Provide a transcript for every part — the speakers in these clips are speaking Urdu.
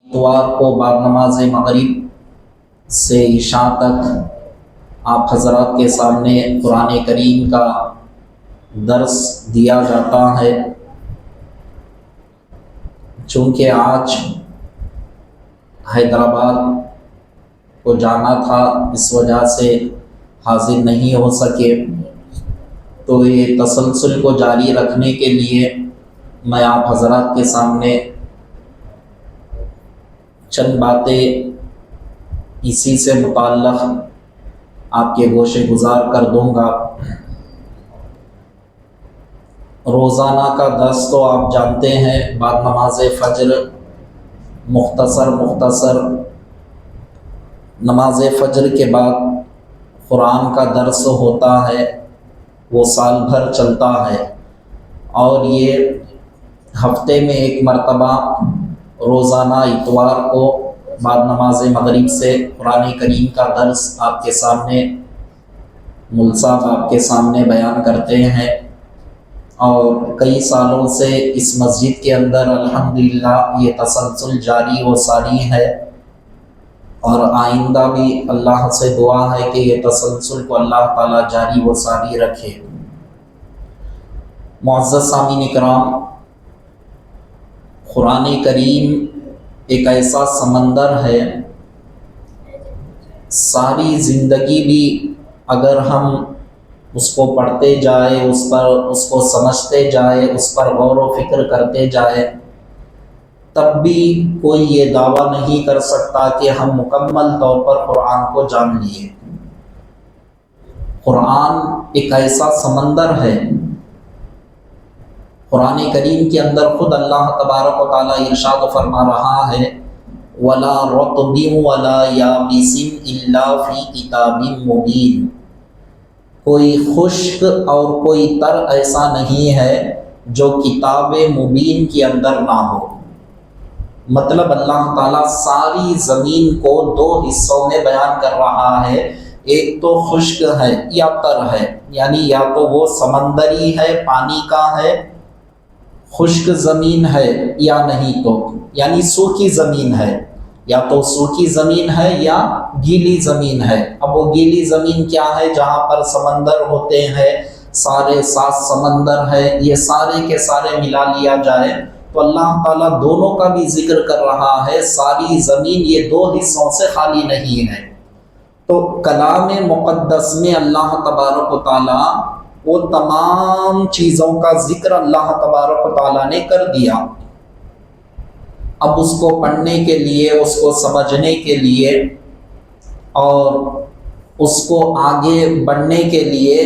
اتوار کو بعد نماز مغرب سے عشاء تک آپ حضرات کے سامنے قرآن کریم کا درس دیا جاتا ہے۔ چونکہ آج حیدرآباد کو جانا تھا، اس وجہ سے حاضر نہیں ہو سکے، تو یہ تسلسل کو جاری رکھنے کے لیے میں آپ حضرات کے سامنے چند باتیں اسی سے متعلق آپ کے گوشے گزار کر دوں گا۔ روزانہ کا درس تو آپ جانتے ہیں، بعد نماز فجر مختصر نماز فجر کے بعد قرآن کا درس ہوتا ہے، وہ سال بھر چلتا ہے، اور یہ ہفتے میں ایک مرتبہ روزانہ اتوار کو بعد نماز مغرب سے قرآن کریم کا درس آپ کے سامنے مول صاحب آپ کے سامنے بیان کرتے ہیں، اور کئی سالوں سے اس مسجد کے اندر الحمدللہ یہ تسلسل جاری و ساری ہے، اور آئندہ بھی اللہ سے دعا ہے کہ یہ تسلسل کو اللہ تعالیٰ جاری و ساری رکھے۔ معزز سامعین کرام، قرآن کریم ایک ایسا سمندر ہے، ساری زندگی بھی اگر ہم اس کو پڑھتے جائیں، اس کو سمجھتے جائیں، اس پر غور و فکر کرتے جائیں، تب بھی کوئی یہ دعویٰ نہیں کر سکتا کہ ہم مکمل طور پر قرآن کو جان لیے۔ قرآن ایک ایسا سمندر ہے، قرآن کریم کے اندر خود اللہ تبارک و تعالیٰ ارشاد فرما رہا ہے، وَلَا رَطْبٍ وَلَا يَابِسٍ إِلَّا فِي كِتَابٍ مُبِينٍ، کوئی خشک اور کوئی تر ایسا نہیں ہے جو کتاب مبین کے اندر نہ ہو۔ مطلب اللہ تعالیٰ ساری زمین کو دو حصوں میں بیان کر رہا ہے، ایک تو خشک ہے یا تر ہے، یعنی یا تو وہ سمندری ہے، پانی کا ہے، خشک زمین ہے، یا نہیں تو یعنی سوکھی زمین ہے، یا تو سوکھی زمین ہے یا گیلی زمین ہے۔ اب وہ گیلی زمین کیا ہے؟ جہاں پر سمندر ہوتے ہیں، سارے 7 سمندر ہے، یہ سارے کے سارے ملا لیا جائے تو اللہ تعالیٰ دونوں کا بھی ذکر کر رہا ہے، ساری زمین یہ 2 حصوں سے خالی نہیں ہے۔ تو کلام مقدس میں اللہ تبارک و تعالیٰ وہ تمام چیزوں کا ذکر اللہ تبارک و تعالیٰ نے کر دیا۔ اب اس کو پڑھنے کے لیے، اس کو سمجھنے کے لیے اور اس کو آگے بڑھنے کے لیے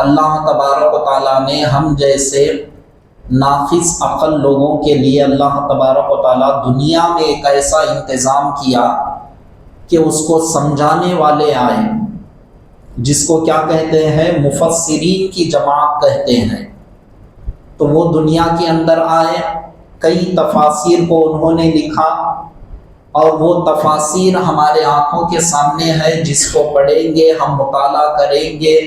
اللہ تبارک و تعالیٰ نے ہم جیسے ناقص عقل لوگوں کے لیے اللہ تبارک و تعالیٰ دنیا میں ایک ایسا انتظام کیا کہ اس کو سمجھانے والے آئے، جس کو کیا کہتے ہیں؟ مفسرین کی جماعت کہتے ہیں۔ تو وہ دنیا کے اندر آئے، کئی تفاسیر کو انہوں نے لکھا، اور وہ تفاسیر ہمارے آنکھوں کے سامنے ہے، جس کو پڑھیں گے، ہم مطالعہ کریں گے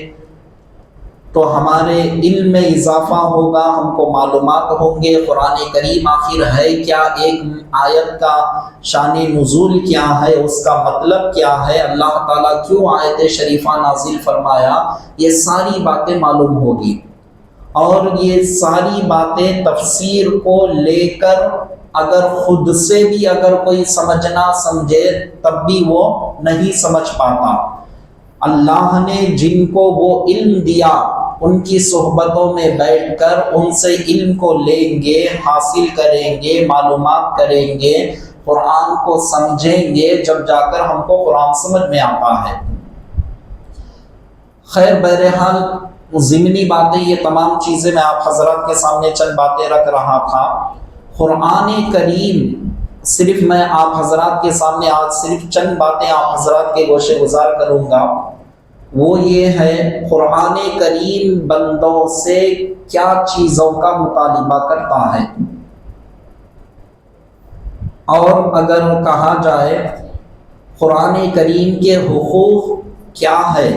تو ہمارے علم میں اضافہ ہوگا، ہم کو معلومات ہوں گے قرآن کریم آخر ہے کیا، ایک آیت کا شان نزول کیا ہے، اس کا مطلب کیا ہے، اللہ تعالیٰ کیوں آیت شریفہ نازل فرمایا، یہ ساری باتیں معلوم ہوگی۔ اور یہ ساری باتیں تفسیر کو لے کر اگر خود سے بھی اگر کوئی سمجھنا سمجھے تب بھی وہ نہیں سمجھ پاتا۔ اللہ نے جن کو وہ علم دیا، ان کی صحبتوں میں بیٹھ کر ان سے علم کو لیں گے، حاصل کریں گے، معلومات کریں گے، قرآن کو سمجھیں گے، جب جا کر ہم کو قرآن سمجھ میں آتا ہے۔ خیر بہرحال ضمنی باتیں یہ تمام چیزیں میں آپ حضرات کے سامنے چند باتیں رکھ رہا تھا۔ قرآن کریم صرف میں آپ حضرات کے سامنے آج صرف چند باتیں آپ حضرات کے گوشے گزار کروں گا، وہ یہ ہے قرآن کریم بندوں سے کیا چیزوں کا مطالبہ کرتا ہے، اور اگر کہا جائے قرآن کریم کے حقوق کیا ہے،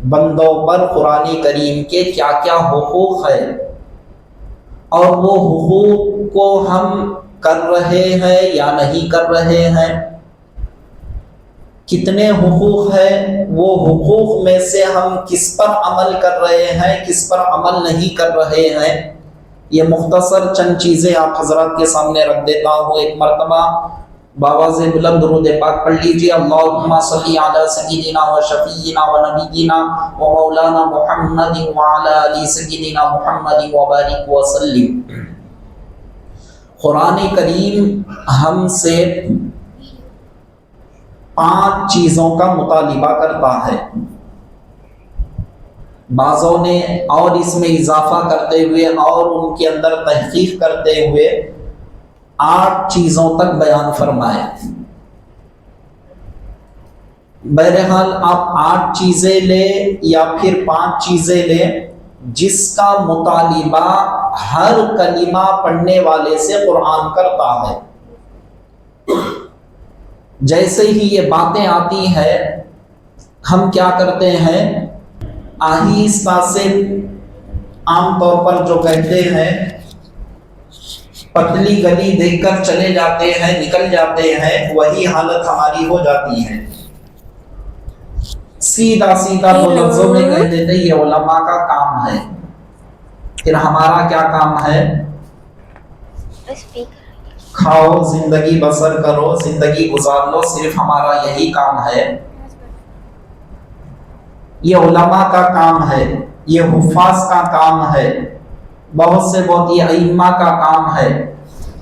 بندوں پر قرآن کریم کے کیا کیا حقوق ہے، اور وہ حقوق کو ہم کر رہے ہیں یا نہیں کر رہے ہیں، کتنے حقوق ہیں، وہ حقوق میں سے ہم کس پر عمل کر رہے ہیں، کس پر عمل نہیں کر رہے ہیں۔ یہ مختصر چند چیزیں آپ حضرات کے سامنے رکھ دیتا ہوں۔ ایک مرتبہ باواز بلند درود پاک پڑھ لیجیے، اللہم صلی علی سیدنا و شفیعنا و نبینا و مولانا محمد وعلی آل سیدنا محمد وبارک وسلم۔ قرآن کریم ہم سے 5 چیزوں کا مطالبہ کرتا ہے، بعضوں نے اور اس میں اضافہ کرتے ہوئے اور ان کے اندر تحقیق کرتے ہوئے 8 چیزوں تک بیان فرمائے۔ بہرحال آپ 8 چیزیں لیں یا پھر 5 چیزیں لیں، جس کا مطالبہ ہر کلمہ پڑھنے والے سے قرآن کرتا ہے۔ جیسے ہی یہ باتیں آتی ہیں ہم کیا کرتے ہیں، آہستہ سے عام طور پر جو کہتے ہیں پتلی گلی دیکھ کر چلے جاتے ہیں، نکل جاتے ہیں، وہی حالت ہماری ہو جاتی ہے۔ سیدھا سیدھا دو لفظوں میں کہہ دیتے یہ علماء کا کام ہے، پھر ہمارا کیا کام ہے؟ کھاؤ، زندگی بسر کرو، زندگی گزار لو، صرف ہمارا یہی کام ہے۔ یہ علماء کا کام ہے، یہ حفاظ کا کام ہے، بہت سے بہت یہ ائمہ کا کام ہے،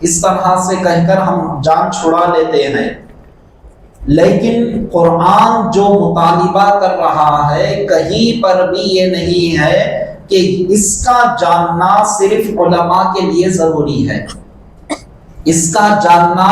اس طرح سے کہہ کر ہم جان چھڑا لیتے ہیں۔ لیکن قرآن جو مطالبہ کر رہا ہے کہیں پر بھی یہ نہیں ہے کہ اس کا جاننا صرف علماء کے لیے ضروری ہے، اس کا جاننا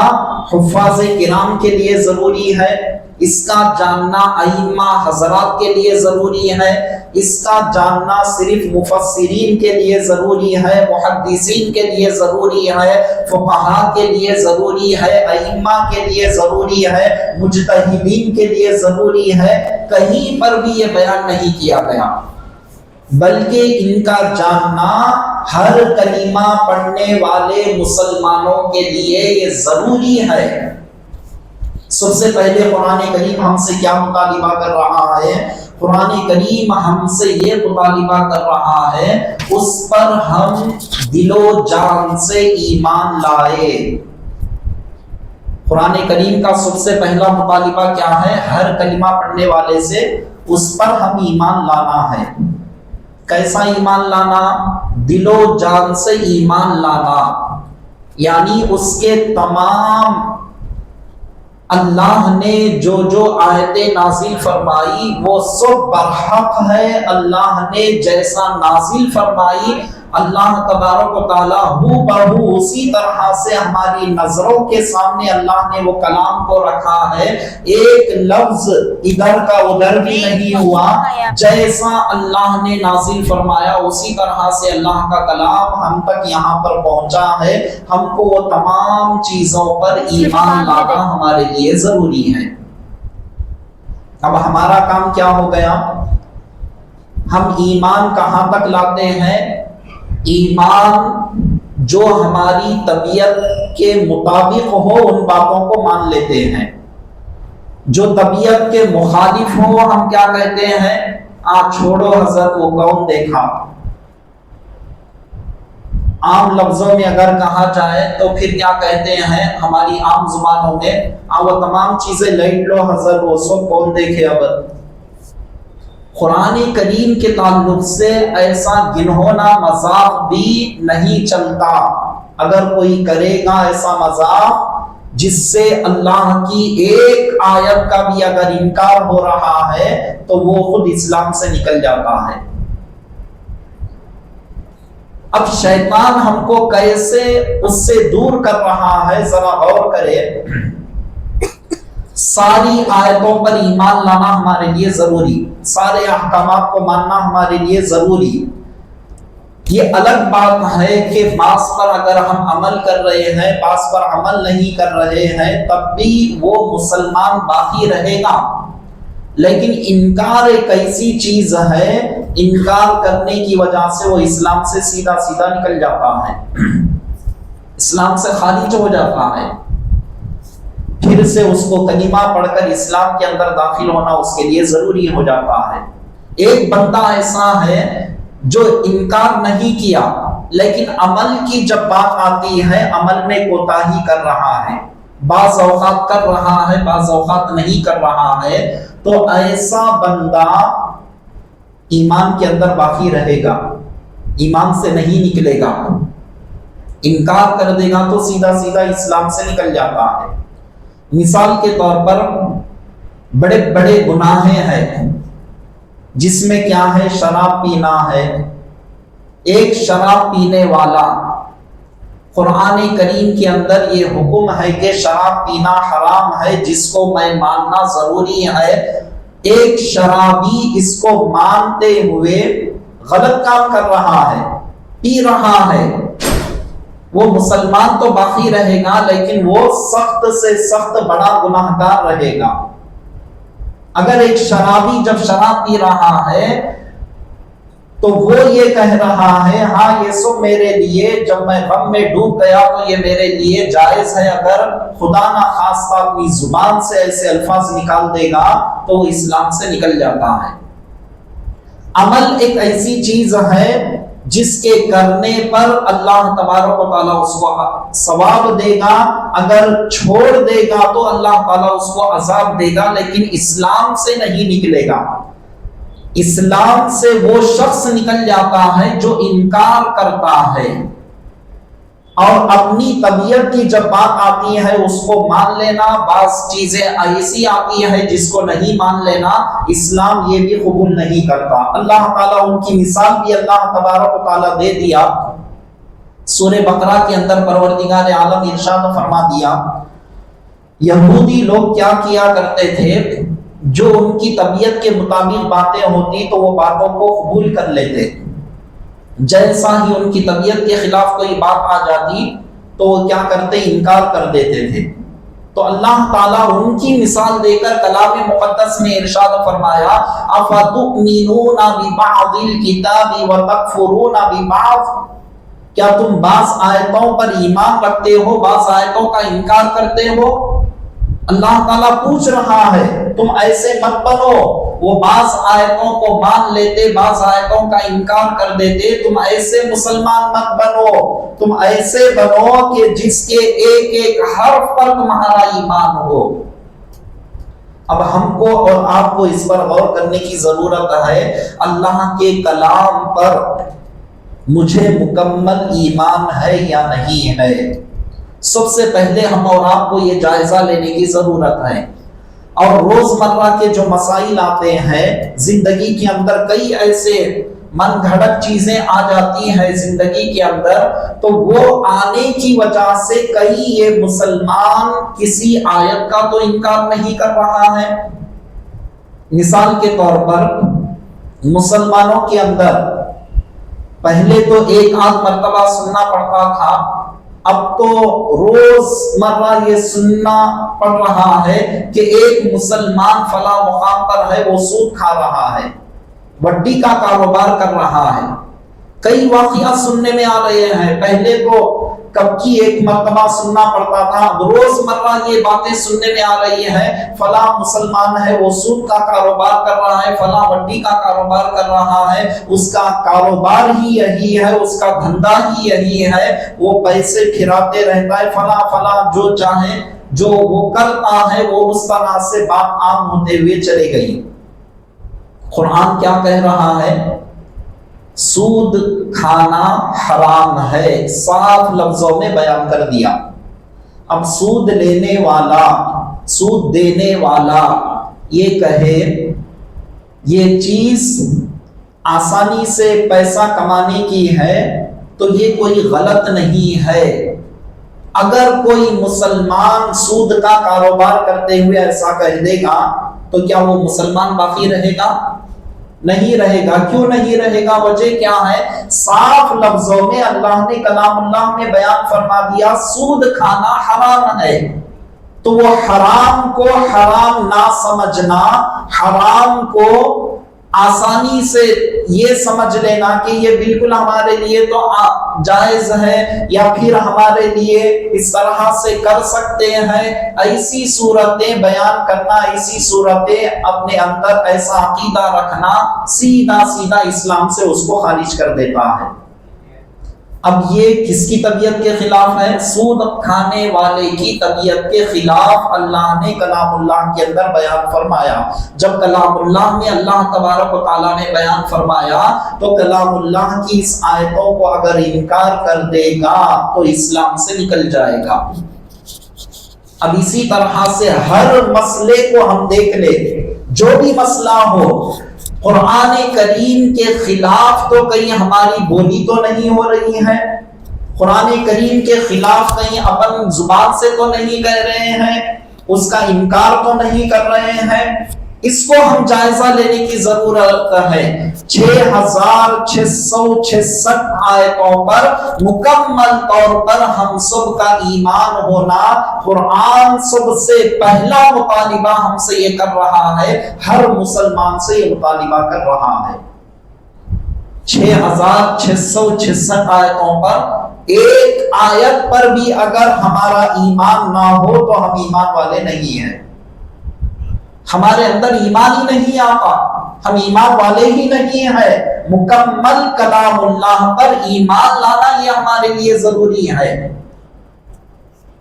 حفاظ کرام کے لیے ضروری ہے، اس کا جاننا ائمہ حضرات کے لیے ضروری ہے، اس کا جاننا صرف مفسرین کے لیے ضروری ہے، محدثین کے لیے ضروری ہے، فقہاء کے لیے ضروری ہے، ائمہ کے لیے ضروری ہے، مجتہدین کے لیے ضروری ہے۔ کہیں پر بھی یہ بیان نہیں کیا گیا، بلکہ ان کا جاننا ہر کلمہ پڑھنے والے مسلمانوں کے لیے یہ ضروری ہے۔ سب سے پہلے قرآن کریم ہم سے کیا مطالبہ کر رہا ہے؟ قرآن کریم ہم سے یہ مطالبہ کر رہا ہے اس پر ہم دل و جان سے ایمان لائے۔ قرآن کریم کا سب سے پہلا مطالبہ کیا ہے؟ ہر کلمہ پڑھنے والے سے اس پر ہم ایمان لانا ہے۔ کیسا ایمان لانا؟ دل و جان سے ایمان لانا، یعنی اس کے تمام اللہ نے جو جو آیتیں نازل فرمائی وہ سب برحق ہے۔ اللہ نے جیسا نازل فرمائی اللہ تبارک و تعالیٰ ہو بہو اسی طرح سے ہماری نظروں کے سامنے اللہ نے وہ کلام کو رکھا ہے، ایک لفظ ادھر کا ادھر بھی نہیں ہوا، جیسا اللہ نے نازل فرمایا اسی طرح سے اللہ کا کلام ہم تک یہاں پر پہنچا ہے۔ ہم کو وہ تمام چیزوں پر ایمان لانا ہمارے لیے ضروری ہے۔ اب ہمارا کام کیا ہو گیا؟ ہم ایمان کہاں تک لاتے ہیں؟ ایمان جو ہماری طبیعت کے مطابق ہو ان باتوں کو مان لیتے ہیں، جو طبیعت کے مخالف ہو ہم کیا کہتے ہیں؟ چھوڑو حضرت وہ کون دیکھا۔ عام لفظوں میں اگر کہا جائے تو پھر کیا کہتے ہیں ہماری عام زبانوں میں؟ وہ تمام چیزیں لائٹ لو حضرت وہ سب کون دیکھے۔ اب قرآن کریم کے تعلق سے ایسا گنہونا مذاق بھی نہیں چلتا۔ اگر کوئی کرے گا ایسا مذاق جس سے اللہ کی ایک آیت کا بھی اگر انکار ہو رہا ہے تو وہ خود اسلام سے نکل جاتا ہے۔ اب شیطان ہم کو کیسے اس سے دور کر رہا ہے ذرا غور کرے۔ ساری آیتوں پر ایمان لانا ہمارے لیے ضروری، سارے احکامات کو ماننا ہمارے لیے ضروری۔ یہ الگ بات ہے کہ بعض پر اگر ہم عمل کر رہے ہیں، بعض پر عمل نہیں کر رہے ہیں، تب بھی وہ مسلمان باقی رہے گا۔ لیکن انکار ایک ایسی چیز ہے، انکار کرنے کی وجہ سے وہ اسلام سے سیدھا سیدھا نکل جاتا ہے۔ اسلام سے خارج ہو جاتا ہے، پھر سے اس کو کلمہ پڑھ کر اسلام کے اندر داخل ہونا اس کے لیے ضروری ہو جاتا ہے۔ ایک بندہ ایسا ہے جو انکار نہیں کیا، لیکن عمل کی جب بات آتی ہے عمل میں کوتاہی کر رہا ہے، بعض اوقات کر رہا ہے بعض اوقات نہیں کر رہا ہے، تو ایسا بندہ ایمان کے اندر باقی رہے گا، ایمان سے نہیں نکلے گا۔ انکار کر دے گا تو سیدھا سیدھا اسلام سے نکل جاتا ہے۔ مثال کے طور پر بڑے بڑے گناہ ہیں جس میں کیا ہے، شراب پینا ہے۔ ایک شراب پینے والا، قرآن کریم کے اندر یہ حکم ہے کہ شراب پینا حرام ہے، جس کو میں ماننا ضروری ہے۔ ایک شرابی اس کو مانتے ہوئے غلط کام کر رہا ہے، پی رہا ہے، وہ مسلمان تو باقی رہے گا لیکن وہ سخت سے سخت بڑا گناہگار رہے گا۔ اگر ایک شرابی جب شراب پی رہا ہے تو وہ یہ کہہ رہا ہے ہاں یہ سب میرے لیے، جب میں غم میں ڈوب گیا تو یہ میرے لیے جائز ہے، اگر خدا نہ خواستہ اپنی زبان سے ایسے الفاظ نکال دے گا تو وہ اسلام سے نکل جاتا ہے۔ عمل ایک ایسی چیز ہے جس کے کرنے پر اللہ تبارک و تعالیٰ اس کو ثواب دے گا، اگر چھوڑ دے گا تو اللہ تعالیٰ اس کو عذاب دے گا، لیکن اسلام سے نہیں نکلے گا۔ اسلام سے وہ شخص نکل جاتا ہے جو انکار کرتا ہے، اور اپنی طبیعت کی جب بات آتی ہے اس کو مان لینا، بعض چیزیں ایسی آتی ہے جس کو نہیں مان لینا، اسلام یہ بھی قبول نہیں کرتا۔ اللہ تعالیٰ ان کی مثال بھی اللہ تبارک و تعالیٰ دے دیا۔ سورہ بقرہ کے اندر پروردگار عالم ارشاد فرما دیا، یہودی لوگ کیا کیا کرتے تھے، جو ان کی طبیعت کے مطابق باتیں ہوتی تو وہ باتوں کو قبول کر لیتے، جیسا ہی ان کی طبیعت کے خلاف کوئی بات آ جاتی تو وہ کیا کرتے، انکار کر دیتے تھے۔ تو اللہ تعالیٰ ان کی مثال دے کر کلام مقدس میں ارشاد فرمایا، اَفَتُؤْمِنُونَ بِبَعْضِ الْكِتَابِ وَتَكْفُرُونَ بِبَعْضٍ، کیا تم بعض آیتوں پر ایمان رکھتے ہو، بعض آیتوں کا انکار کرتے ہو؟ اللہ تعالیٰ پوچھ رہا ہے تم ایسے مت بنو، وہ بعض آیتوں کو مان لیتے بعض آیتوں کا انکار کر دیتے، تم ایسے مسلمان مت بنو، تم ایسے بنو کہ جس کے ایک ایک حرف پر تمہارا ایمان ہو۔ اب ہم کو اور آپ کو اس پر غور کرنے کی ضرورت ہے، اللہ کے کلام پر مجھے مکمل ایمان ہے یا نہیں ہے؟ سب سے پہلے ہم اور آپ کو یہ جائزہ لینے کی ضرورت ہے۔ اور روزمرہ کے جو مسائل آتے ہیں زندگی کے اندر، کئی ایسے من گھڑت چیزیں آ جاتی ہیں زندگی کے اندر، تو وہ آنے کی وجہ سے کئی یہ مسلمان کسی آیت کا تو انکار نہیں کر رہا ہے۔ مثال کے طور پر مسلمانوں کے اندر پہلے تو ایک آدھ مرتبہ سننا پڑتا تھا، اب تو روز مرہ یہ سننا پڑ رہا ہے کہ ایک مسلمان فلاں مقام پر ہے، وہ سود کھا رہا ہے، وڈی کا کاروبار کر رہا ہے۔ کئی واقعات سننے میں آ رہے ہیں، پہلے تو کب کی ایک مرتبہ سننا پڑتا تھا، اب روز مرہ یہ باتیں سننے میں آ رہی ہیں، فلاں مسلمان ہے وہ سود کا کاروبار کر رہا ہے، فلاں وڈی کا کاروبار کر رہا ہے، اس کا کاروبار ہی یہی ہے، اس کا دھندا ہی یہی ہے، وہ پیسے پھراتے رہتا ہے، فلاں فلاں جو چاہے جو وہ کرتا ہے، وہ اس طرح سے بات عام ہوتے ہوئے چلے گئی۔ قرآن کیا کہہ رہا ہے؟ سود کھانا حرام ہے، صاف لفظوں میں بیان کر دیا۔ اب سود لینے والا، سود دینے والا یہ کہے یہ چیز آسانی سے پیسہ کمانے کی ہے تو یہ کوئی غلط نہیں ہے۔ اگر کوئی مسلمان سود کا کاروبار کرتے ہوئے ایسا کہہ دے گا تو کیا وہ مسلمان باقی رہے گا؟ نہیں رہے گا۔ کیوں نہیں رہے گا؟ وجہ کیا ہے؟ صاف لفظوں میں اللہ نے کلام اللہ میں بیان فرما دیا سود کھانا حرام ہے، تو وہ حرام کو حرام نہ سمجھنا، حرام کو آسانی سے یہ سمجھ لینا کہ یہ بالکل ہمارے لیے تو جائز ہے یا پھر ہمارے لیے اس طرح سے کر سکتے ہیں، ایسی صورتیں بیان کرنا، ایسی صورتیں اپنے اندر ایسا عقیدہ رکھنا سیدھا سیدھا اسلام سے اس کو خارج کر دیتا ہے۔ اب یہ کس کی طبیعت کے خلاف ہے؟ سود کھانے والے کی طبیعت کے خلاف اللہ نے کلام اللہ کے اندر بیان فرمایا۔ جب کلام اللہ میں اللہ تبارک و تعالیٰ نے بیان فرمایا تو کلام اللہ کی اس آیتوں کو اگر انکار کر دے گا تو اسلام سے نکل جائے گا۔ اب اسی طرح سے ہر مسئلے کو ہم دیکھ لیں، جو بھی مسئلہ ہو، قرآن کریم کے خلاف تو کہیں ہماری بولی تو نہیں ہو رہی ہے، قرآن کریم کے خلاف کہیں اپن زبان سے تو نہیں کہہ رہے ہیں، اس کا انکار تو نہیں کر رہے ہیں، اس کو ہم جائزہ لینے کی ضرورت ہے۔ 6666 آیتوں پر مکمل طور پر ہم سب کا ایمان ہونا، قرآن سب سے پہلا مطالبہ ہم سے یہ کر رہا ہے، ہر مسلمان سے یہ مطالبہ کر رہا ہے۔ 6666 آیتوں پر ایک آیت پر بھی اگر ہمارا ایمان نہ ہو تو ہم ایمان والے نہیں ہیں، ہمارے اندر ایمان ہی نہیں آتا، ہم ایمان والے ہی نہیں ہیں۔ مکمل کلام اللہ پر ایمان لانا یہ ہمارے لیے ضروری ہے۔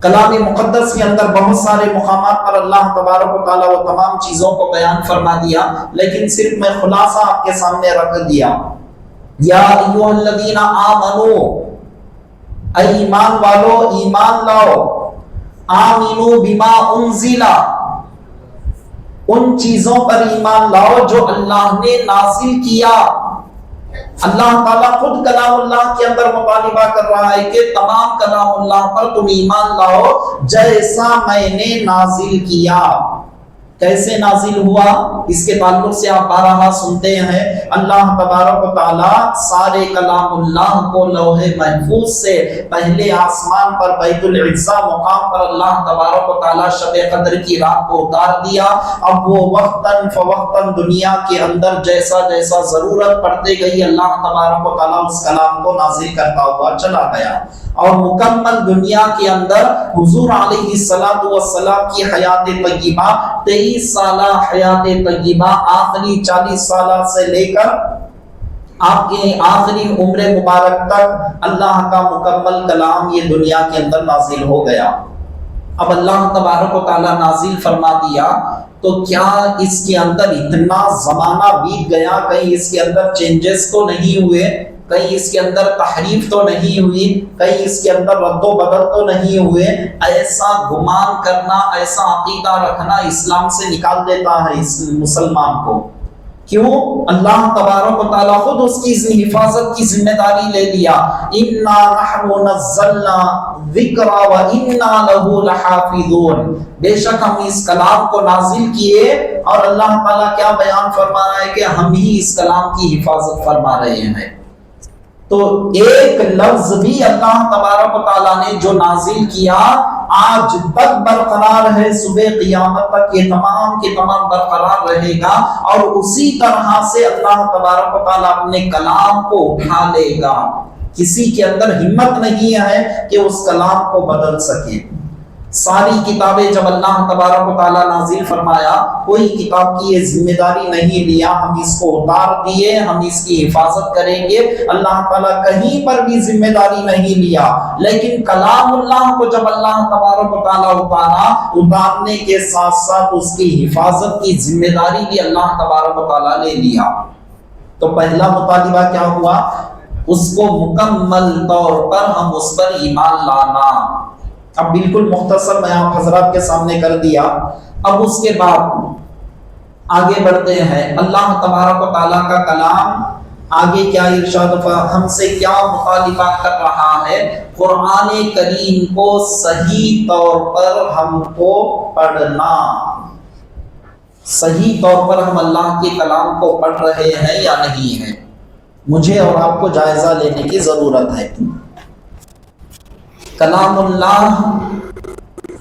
کلام مقدس کے اندر بہت سارے مقامات پر اللہ تبارک و تعالیٰ وہ تمام چیزوں کو بیان فرما دیا، لیکن صرف میں خلاصہ آپ کے سامنے رکھ دیا۔ یا ایھا الذین آمنو، اے ایمان والو ایمان لاؤ، آمنو بما انزل، ان چیزوں پر ایمان لاؤ جو اللہ نے نازل کیا۔ اللہ تعالیٰ خود کلام اللہ کے اندر مطالبہ کر رہا ہے کہ تمام کلام اللہ پر تم ایمان لاؤ جیسا میں نے نازل کیا۔ کیسے نازل ہوا اس کے تعلق سے آپ بارہا سنتے ہیں، اللہ تبارک و تعالیٰ سارے کلام اللہ کو لوح محفوظ سے پہلے آسمان پر بیت العزا مقام پر اللہ تبارک و تعالیٰ شب قدر کی رات کو اتار دیا۔ اب وہ وقتاً فوقتاً دنیا کے اندر جیسا جیسا ضرورت پڑتے گئی اللہ تبارک و تعالیٰ اس کلام کو نازل کرتا ہوا چلا گیا، اور مکمل دنیا کے اندر حضور علیہ السلام کی حیات طیبہ 23 سالہ حیات طیبہ، آخری 40 سالہ سے لے کر آپ کے آخری عمر مبارک تک اللہ کا مکمل کلام یہ دنیا کے اندر نازل ہو گیا۔ اب اللہ تبارک و تعالیٰ نازل فرما دیا تو کیا اس کے اندر اتنا زمانہ بیت گیا، کہیں اس کے اندر چینجز تو نہیں ہوئے، کہیں اس کے اندر تحریف تو نہیں ہوئی، کہیں اس کے اندر رد و بدل تو نہیں ہوئے؟ ایسا گمان کرنا، ایسا عقیدہ رکھنا اسلام سے نکال دیتا ہے اس مسلمان کو۔ کیوں؟ اللہ تبارک و تعالیٰ خود اس کی حفاظت کی ذمہ داری لے لیا۔ اِنَّا نَحْنُ نَزَّلْنَا الذِّكْرَ وَإِنَّا لَهُ لَحَافِظُونَ، بے شک ہم اس کلام کو نازل کیے، اور اللہ تعالیٰ کیا بیان فرما رہا ہے کہ ہم ہی اس کلام کی حفاظت فرما رہے ہیں۔ تو ایک لفظ بھی اللہ تبارک و تعالیٰ نے جو نازل کیا آج تک برقرار ہے، صبح قیامت تک یہ تمام کے تمام برقرار رہے گا، اور اسی طرح سے اللہ تبارک و تعالیٰ اپنے کلام کو اٹھا لے گا۔ کسی کے اندر ہمت نہیں ہے کہ اس کلام کو بدل سکے۔ ساری کتابیں جب اللہ تبارک و تعالیٰ نازل فرمایا، کوئی کتاب کی یہ ذمہ داری نہیں لیا ہم اس کو اتار دیے، ہم اس کی حفاظت کریں گے، اللہ تعالیٰ کہیں پر بھی ذمہ داری نہیں لیا۔ لیکن کلام اللہ کو جب اللہ تبارک و تعالیٰ اتارنے کے ساتھ ساتھ اس کی حفاظت کی ذمہ داری بھی اللہ تبارک و تعالیٰ نے لیا۔ تو پہلا مطالبہ کیا ہوا؟ اس کو مکمل طور پر ہم اس پر ایمان لانا۔ اب بالکل مختصر میں آپ حضرات کے سامنے کر دیا۔ اب اس کے بعد آگے بڑھتے ہیں، اللہ تبارک و تعالیٰ کا کلام آگے کیا ارشاد ہم سے کیا مطالبہ کر رہا ہے؟ قرآن کریم کو صحیح طور پر ہم کو پڑھنا۔ صحیح طور پر ہم اللہ کے کلام کو پڑھ رہے ہیں یا نہیں ہیں، مجھے اور آپ کو جائزہ لینے کی ضرورت ہے۔ کلام اللہ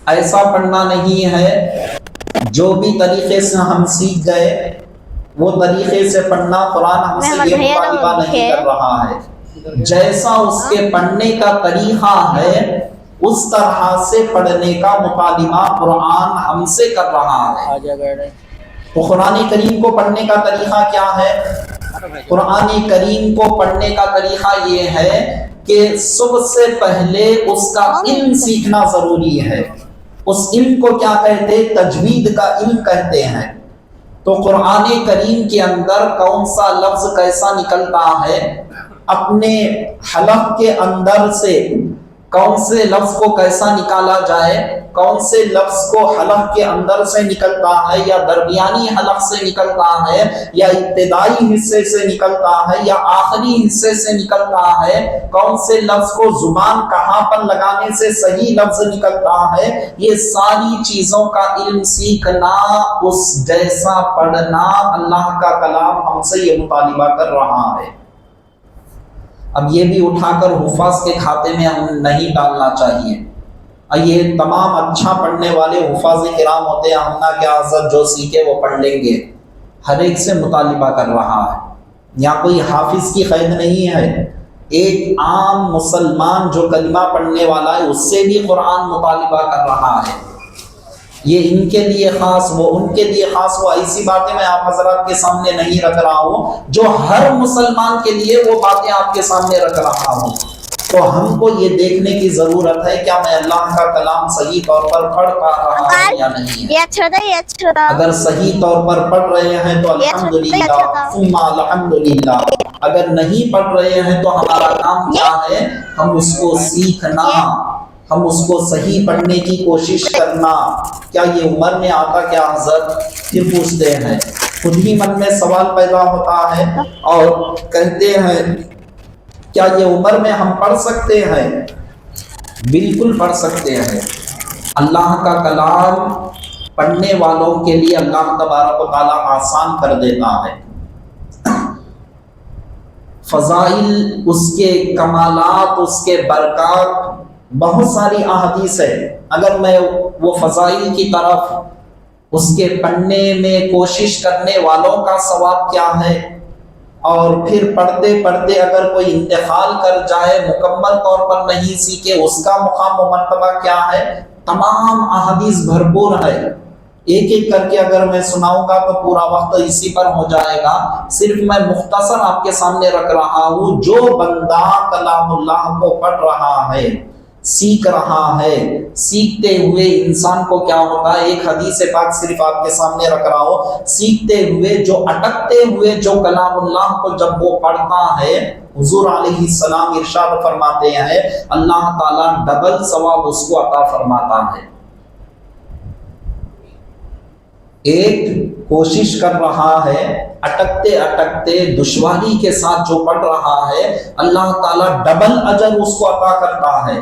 ایسا پڑھنا نہیں ہے جو بھی طریقے سے ہم سیکھ گئے وہ طریقے سے پڑھنا قرآن ہم سے یہ مطالبہ نہیں کر رہا ہے، جیسا اس کے پڑھنے کا طریقہ ہے اس طرح سے پڑھنے کا مطالبہ قرآن ہم سے کر رہا ہے۔ تو قرآن کریم کو پڑھنے کا طریقہ کیا ہے؟ قرآن کریم کو پڑھنے کا طریقہ یہ ہے کہ سب سے پہلے اس کا علم سیکھنا ضروری ہے۔ اس علم کو کیا کہتے ہیں؟ تجوید کا علم کہتے ہیں۔ تو قرآن کریم کے اندر کون سا لفظ کیسا نکلتا ہے، اپنے حلق کے اندر سے کون سے لفظ کو کیسا نکالا جائے، کون سے لفظ کو حلق کے اندر سے نکلتا ہے یا درمیانی حلق سے نکلتا ہے یا ابتدائی حصے سے نکلتا ہے یا آخری حصے سے نکلتا ہے، کون سے لفظ کو زبان کہاں پر لگانے سے صحیح لفظ نکلتا ہے، یہ ساری چیزوں کا علم سیکھنا، اس جیسا پڑھنا، اللہ کا کلام ہم سے یہ مطالبہ کر رہا ہے۔ اب یہ بھی اٹھا کر حفاظ کے کھاتے میں ہم نہیں ڈالنا چاہیے۔ یہ تمام اچھا پڑھنے والے حفاظ کرام ہوتے ہیں، ہم نہ کیا حضرت جو سیکھے وہ پڑھ لیں گے، ہر ایک سے مطالبہ کر رہا ہے۔ یہاں کوئی حافظ کی قید نہیں ہے، ایک عام مسلمان جو کلمہ پڑھنے والا ہے اس سے بھی قرآن مطالبہ کر رہا ہے۔ یہ ان کے لیے خاص، وہ ان کے لیے خاص، وہ ایسی باتیں میں آپ حضرات کے سامنے نہیں رکھ رہا ہوں جو ہر مسلمان کے لیے وہ باتیں آپ کے سامنے رکھ رہا ہوں۔ تو ہم کو یہ دیکھنے کی ضرورت ہے کیا میں اللہ کا کلام صحیح طور پر پڑھ پا رہا ہوں یا نہیں ہے۔ اگر صحیح طور پر پڑھ رہے ہیں تو الحمدللہ ثم الحمدللہ، اگر نہیں پڑھ رہے ہیں تو ہمارا کام کیا ہے؟ ہم اس کو سیکھنا، ہم اس کو صحیح پڑھنے کی کوشش کرنا۔ کیا یہ عمر میں آتا کیا حضرت؟ پھر پوچھتے ہیں، خود ہی من میں سوال پیدا ہوتا ہے اور کہتے ہیں کیا یہ عمر میں ہم پڑھ سکتے ہیں؟ بالکل پڑھ سکتے ہیں۔ اللہ کا کلام پڑھنے والوں کے لیے اللہ تبارک و تعالیٰ آسان کر دیتا ہے۔ فضائل، اس کے کمالات، اس کے برکات، بہت ساری احادیث ہے۔ اگر میں وہ فضائل کی طرف، اس کے پڑھنے میں کوشش کرنے والوں کا ثواب کیا ہے، اور پھر پڑھتے پڑھتے اگر کوئی انتقال کر جائے، مکمل طور پر نہیں سیکھے، اس کا مقام و مرتبہ کیا ہے، تمام احادیث بھرپور ہے۔ ایک ایک کر کے اگر میں سناؤں گا تو پورا وقت اسی پر ہو جائے گا، صرف میں مختصر آپ کے سامنے رکھ رہا ہوں۔ جو بندہ کلام اللہ کو پڑھ رہا ہے، سیکھ رہا ہے، سیکھتے ہوئے انسان کو کیا ہوتا ہے، ایک حدیث پاک صرف آپ کے سامنے رکھ رہا ہوں، سیکھتے ہوئے جو اٹکتے ہوئے جو کلام اللہ کو جب وہ پڑھتا ہے، حضور علیہ السلام ارشاد فرماتے ہیں اللہ تعالیٰ ڈبل ثواب اس کو عطا فرماتا ہے۔ ایک کوشش کر رہا ہے، اٹکتے اٹکتے دشواری کے ساتھ جو پڑھ رہا ہے، اللہ تعالیٰ ڈبل اجر اس کو عطا کرتا ہے۔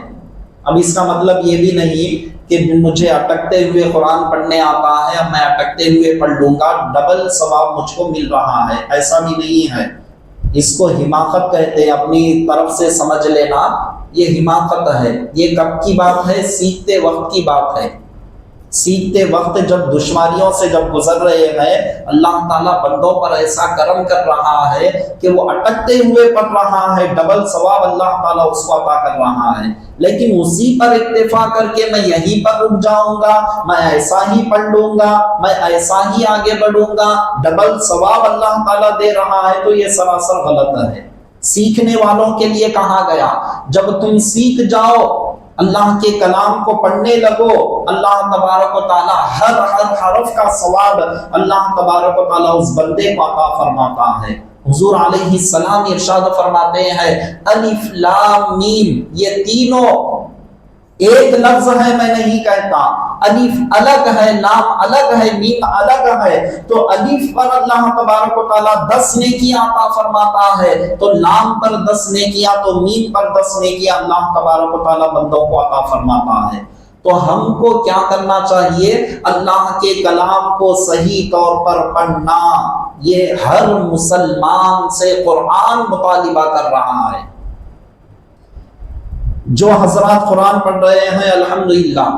اب اس کا مطلب یہ بھی نہیں کہ مجھے اٹکتے ہوئے قرآن پڑھنے آتا ہے، اب میں اٹکتے ہوئے پڑھ لوں گا، ڈبل ثواب مجھ کو مل رہا ہے، ایسا بھی نہیں ہے۔ اس کو حماقت کہتے ہیں، اپنی طرف سے سمجھ لینا، یہ حماقت ہے۔ یہ کب کی بات ہے؟ سیکھتے وقت کی بات ہے۔ سیکھتے وقت جب دشواریوں سے جب گزر رہے ہیں، اللہ تعالیٰ بندوں پر ایسا کرم کر رہا ہے کہ وہ اٹکتے ہوئے پڑھ رہا ہے، ڈبل ثواب اللہ تعالیٰ اس کو عطا کر رہا ہے۔ لیکن اسی پر اکتفا کر کے میں یہیں پر رک جاؤں گا، میں ایسا ہی پڑھ لوں گا، میں ایسا ہی آگے بڑھوں گا، ڈبل ثواب اللہ تعالیٰ دے رہا ہے، تو یہ سراسر غلط ہے۔ سیکھنے والوں کے لیے کہا گیا جب تم سیکھ جاؤ، اللہ کے کلام کو پڑھنے لگو، اللہ تبارک و تعالیٰ ہر حرف کا ثواب اللہ تبارک و تعالیٰ اس بندے کو عطا فرماتا ہے۔ حضور علیہ السلام ارشاد فرماتے ہیں الف لام میم، یہ تینوں ایک لفظ ہے، میں نہیں کہتا، الف الگ ہے، لام الگ ہے، میم الگ ہے، تو الف پر اللہ تبارک و تعالیٰ 10 نیکیاں عطا فرماتا ہے، تو لام پر 10 نیکیاں، تو میم پر 10 نیکیاں اللہ تبارک و تعالیٰ بندوں کو عطا فرماتا ہے۔ تو ہم کو کیا کرنا چاہیے؟ اللہ کے کلام کو صحیح طور پر پڑھنا۔ یہ ہر مسلمان سے قرآن مطالبہ کر رہا ہے۔ جو حضرات قرآن پڑھ رہے ہیں الحمدللہ،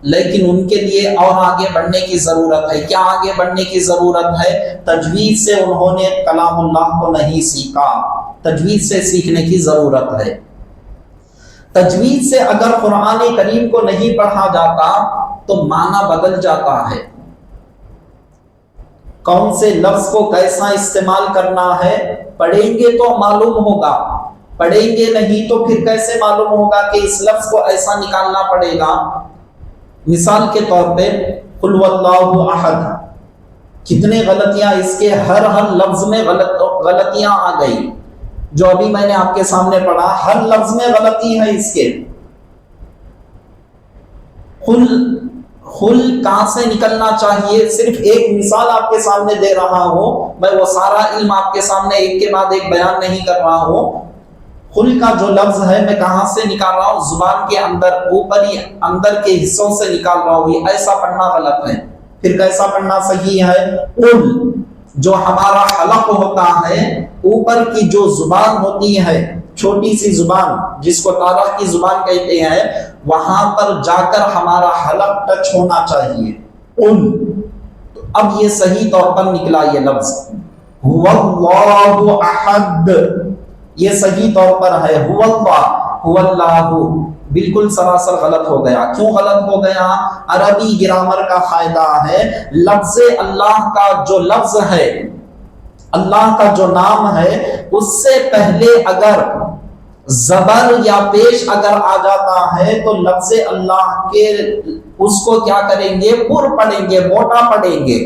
لیکن ان کے لیے اور آگے بڑھنے کی ضرورت ہے۔ کیا آگے بڑھنے کی ضرورت ہے؟ تجوید سے انہوں نے کلام اللہ کو نہیں سیکھا، تجوید سے سیکھنے کی ضرورت ہے۔ تجوید سے اگر قرآن کریم کو نہیں پڑھا جاتا تو معنی بدل جاتا ہے، کون سے لفظ کو کیسا استعمال کرنا ہے پڑھیں گے تو معلوم ہوگا، پڑھیں گے نہیں تو پھر کیسے معلوم ہوگا کہ اس لفظ کو ایسا نکالنا پڑے گا۔ مثال کے طور پہ قل واللہ احد، کتنے غلطیاں اس کے ہر لفظ میں غلطیاں آ گئی، جو ابھی میں نے آپ کے سامنے پڑھا ہر لفظ میں غلطی ہے اس کے۔ خل کہاں سے نکلنا چاہیے، صرف ایک مثال آپ کے سامنے دے رہا ہوں، میں وہ سارا علم آپ کے سامنے ایک کے بعد ایک بیان نہیں کر رہا ہوں۔ خل کا جو لفظ ہے میں کہاں سے نکال رہا ہوں، زبان کے اندر اوپری اندر کے حصوں سے نکال رہا ہوں، ایسا پڑھنا غلط ہے۔ پھر کیسا پڑھنا صحیح ہے؟ اول، جو ہمارا حلق ہوتا ہے، اوپر کی جو زبان ہوتی ہے، چھوٹی سی زبان جس کو تارخ کی زبان کہتے ہیں، وہاں پر جا کر ہمارا حلق ٹچ ہونا چاہیے، اول۔ اب یہ صحیح طور پر نکلا یہ لفظ هو اللہ احد، یہ صحیح طور پر ہے هو اللہ، هو اللہ، بالکل سراسر غلط ہو گیا۔ کیوں غلط ہو گیا؟ عربی گرامر کا فائدہ ہے، لفظ اللہ کا جو لفظ ہے، اللہ کا جو نام ہے، اس سے پہلے اگر زبر یا پیش اگر آ جاتا ہے تو لفظ اللہ کے اس کو کیا کریں گے؟ پر پڑھیں گے، موٹا پڑھیں گے۔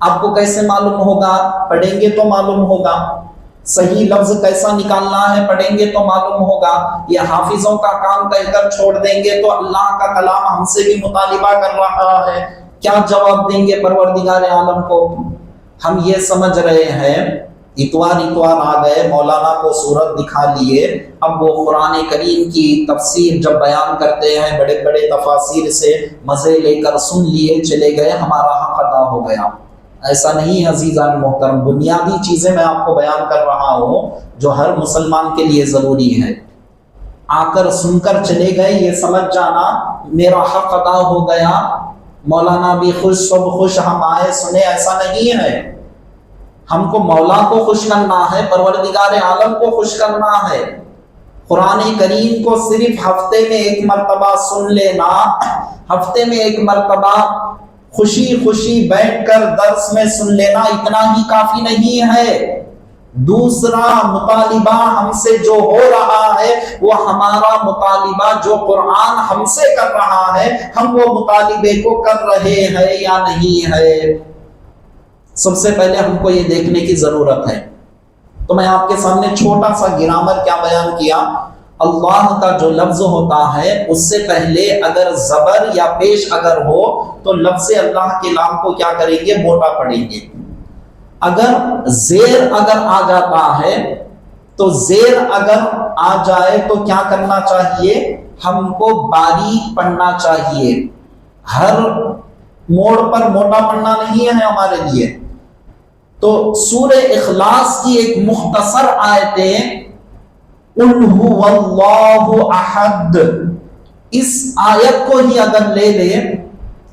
آپ کو کیسے معلوم ہوگا؟ پڑھیں گے تو معلوم ہوگا۔ صحیح لفظ کیسا نکالنا ہے پڑھیں گے تو معلوم ہوگا۔ یہ حافظوں کا کام کہہ کر چھوڑ دیں گے تو اللہ کا کلام ہم سے بھی مطالبہ کر رہا ہے، کیا جواب دیں گے پروردگار عالم کو؟ ہم یہ سمجھ رہے ہیں اتوار آ گئے، مولانا کو صورت دکھا لیے، اب وہ قرآن کریم کی تفسیر جب بیان کرتے ہیں بڑے بڑے تفاسیر سے مزے لے کر سن لیے چلے گئے، ہمارا حق ادا ہو گیا۔ ایسا نہیں عزیزان محترم، بنیادی چیزیں میں آپ کو بیان کر رہا ہوں جو ہر مسلمان کے لیے ضروری ہے۔ آ کر سن کر چلے گئے، یہ سمجھ جانا میرا حق ادا ہو گیا، مولانا بھی خوش، سب خوش، ہم آئے سنے، ایسا نہیں ہے۔ ہم کو مولا کو خوش کرنا ہے، پروردگار عالم کو خوش کرنا ہے۔ قرآن کریم کو صرف ہفتے میں ایک مرتبہ سن لینا، ہفتے میں ایک مرتبہ خوشی خوشی بیٹھ کر درس میں سن لینا اتنا ہی کافی نہیں ہے۔ دوسرا مطالبہ ہم سے جو ہو رہا ہے وہ ہمارا مطالبہ جو قرآن ہم سے کر رہا ہے، ہم وہ مطالبے کو کر رہے ہیں یا نہیں ہے، سب سے پہلے ہم کو یہ دیکھنے کی ضرورت ہے۔ تو میں آپ کے سامنے چھوٹا سا گرامر کیا بیان کیا، اللہ کا جو لفظ ہوتا ہے اس سے پہلے اگر زبر یا پیش اگر ہو تو لفظ اللہ کے نام کو کیا کریں گے؟ موٹا پڑھیں گے۔ اگر زیر اگر آ جاتا ہے تو زیر اگر آ جائے تو کیا کرنا چاہیے؟ ہم کو باریک پڑھنا چاہیے، ہر موڑ پر موٹا پڑھنا نہیں ہے ہمارے لیے۔ تو سورہ اخلاص کی ایک مختصر آیتیں قل هو اللہ احد، اس آیت کو ہی اگر لے لیں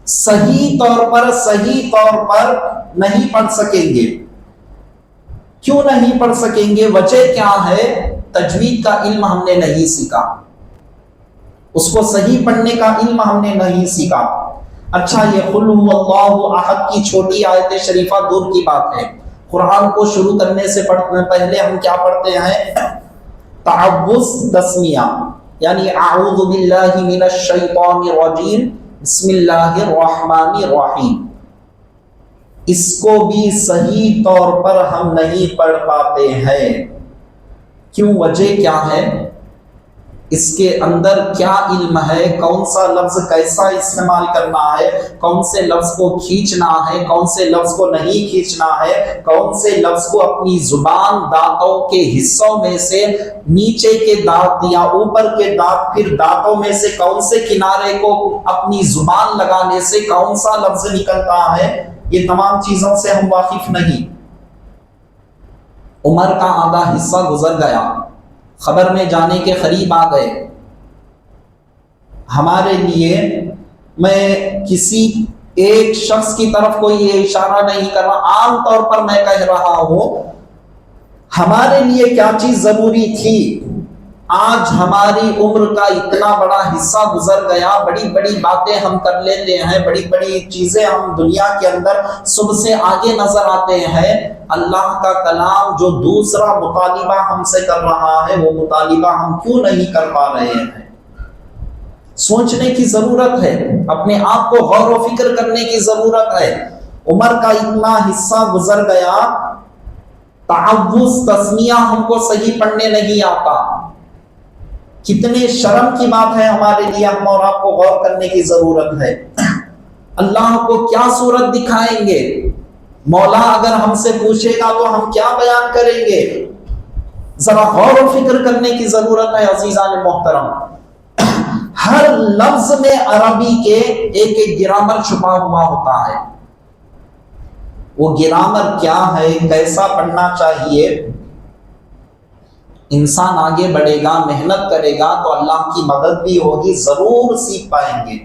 صحیح طور پر نہیں پڑھ سکیں گے۔ کیوں نہیں پڑھ سکیں گے؟ وجہ کیا ہے؟ تجوید کا علم ہم نے نہیں سیکھا، اس کو صحیح پڑھنے کا علم ہم نے نہیں سیکھا۔ اچھا، یہ قل هو اللہ احد کی چھوٹی آیت شریفہ دور کی بات ہے، قرآن کو شروع کرنے سے پہلے ہم کیا پڑھتے ہیں؟ تعوذ تسمیہ، یعنی اعوذ باللہ من الشیطان الرجیم بسم اللہ الرحمن الرحیم۔ اس کو بھی صحیح طور پر ہم نہیں پڑھ پاتے ہیں، کیوں؟ وجہ کیا ہے؟ اس کے اندر کیا علم ہے؟ کون سا لفظ کیسا استعمال کرنا ہے؟ کون سے لفظ کو کھینچنا ہے؟ کون سے لفظ کو نہیں کھینچنا ہے؟ کون سے لفظ کو اپنی زبان دانتوں کے حصوں میں سے نیچے کے دانت یا اوپر کے دانت، پھر دانتوں میں سے کون سے کنارے کو اپنی زبان لگانے سے کون سا لفظ نکلتا ہے؟ یہ تمام چیزوں سے ہم واقف نہیں۔ عمر کا آدھا حصہ گزر گیا، خبر میں جانے کے قریب آ گئے، ہمارے لیے میں کسی ایک شخص کی طرف کوئی یہ اشارہ نہیں کر رہا، عام طور پر میں کہہ رہا ہوں ہمارے لیے کیا چیز ضروری تھی۔ آج ہماری عمر کا اتنا بڑا حصہ گزر گیا، بڑی بڑی باتیں ہم کر لیتے ہیں، بڑی بڑی چیزیں ہم دنیا کے اندر سب سے آگے نظر آتے ہیں۔ اللہ کا کلام جو دوسرا مطالبہ ہم سے کر رہا ہے، وہ مطالبہ ہم کیوں نہیں کر پا رہے ہیں؟ سوچنے کی ضرورت ہے، اپنے آپ کو غور و فکر کرنے کی ضرورت ہے۔ عمر کا اتنا حصہ گزر گیا، تعوذ تسمیہ ہم کو صحیح پڑھنے نہیں آتا۔ کتنے شرم کی بات ہے ہمارے لیے، ہم اور آپ کو غور کرنے کی ضرورت ہے۔ اللہ کو کیا صورت دکھائیں گے؟ مولا اگر ہم سے پوچھے گا تو ہم کیا بیان کریں گے؟ ذرا غور و فکر کرنے کی ضرورت ہے عزیزان محترم۔ ہر لفظ میں عربی کے ایک ایک گرامر چھپا ہوا ہوتا ہے۔ وہ گرامر کیا ہے، کیسا پڑھنا چاہیے؟ انسان آگے بڑھے گا، محنت کرے گا تو اللہ کی مدد بھی ہوگی، ضرور سیکھ پائیں گے۔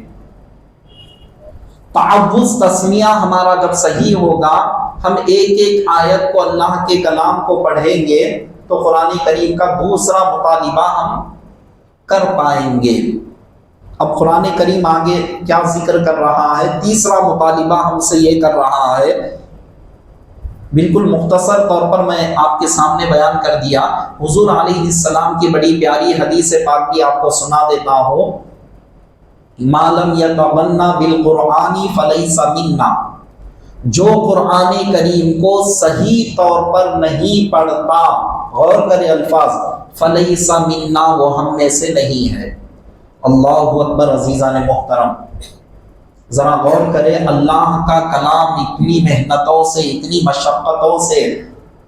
تعوذ تسمیہ ہمارا جب صحیح ہوگا، ہم ایک ایک آیت کو، اللہ کے کلام کو پڑھیں گے تو قرآن کریم کا دوسرا مطالبہ ہم کر پائیں گے۔ اب قرآن کریم آگے کیا ذکر کر رہا ہے؟ تیسرا مطالبہ ہم سے یہ کر رہا ہے، بالکل مختصر طور پر میں آپ کے سامنے بیان کر دیا۔ حضور علیہ السلام کی بڑی پیاری حدیث پاک بھی آپ کو سنا دیتا ہوں۔ ما لم یتغنی بالقرآن فلیس منا، جو قرآن کریم کو صحیح طور پر نہیں پڑھتا، غور کرے الفاظ، فلیس منا، وہ ہم میں سے نہیں ہے۔ اللہ اکبر عزیزان محترم، ذرا غور کرے، اللہ کا کلام اتنی محنتوں سے، اتنی مشقتوں سے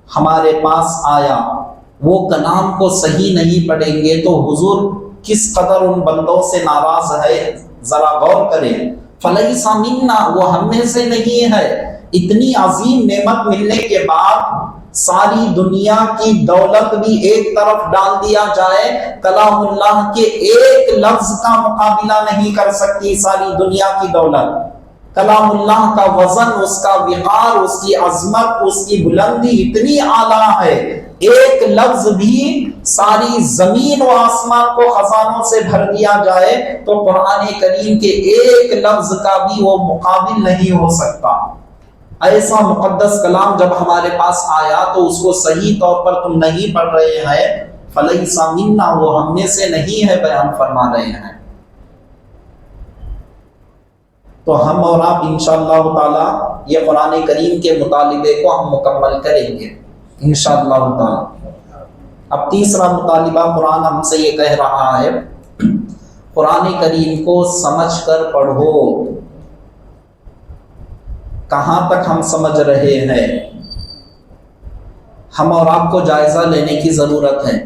ہمارے پاس آیا، وہ کلام کو صحیح نہیں پڑھیں گے تو حضور کس قدر ان بندوں سے ناراض ہے، ذرا غور کریں۔ فلیس منا، وہ ہم میں سے نہیں ہے۔ اتنی عظیم نعمت ملنے کے بعد ساری دنیا کی دولت بھی ایک طرف ڈال دیا جائے، کلام اللہ کے ایک لفظ کا مقابلہ نہیں کر سکتی ساری دنیا کی دولت۔ کلام اللہ کا وزن، اس کا وقار، اس کی عظمت، اس کی بلندی اتنی اعلیٰ ہے، ایک لفظ بھی ساری زمین و آسمان کو خزانوں سے بھر دیا جائے تو قرآن کریم کے ایک لفظ کا بھی وہ مقابل نہیں ہو سکتا۔ ایسا مقدس کلام جب ہمارے پاس آیا تو اس کو صحیح طور پر تم نہیں پڑھ رہے ہیں، فلیس منا، وہ ہم میں سے نہیں ہے، بیان فرما رہے ہیں۔ تو ہم اور آپ انشاءاللہ تعالی یہ قرآن کریم کے مطالبے کو ہم مکمل کریں گے انشاءاللہ تعالی۔ اب تیسرا مطالبہ قرآن ہم سے یہ کہہ رہا ہے، قرآن کریم کو سمجھ کر پڑھو۔ کہاں تک ہم سمجھ رہے ہیں؟ ہم اور آپ کو جائزہ لینے کی ضرورت ہے۔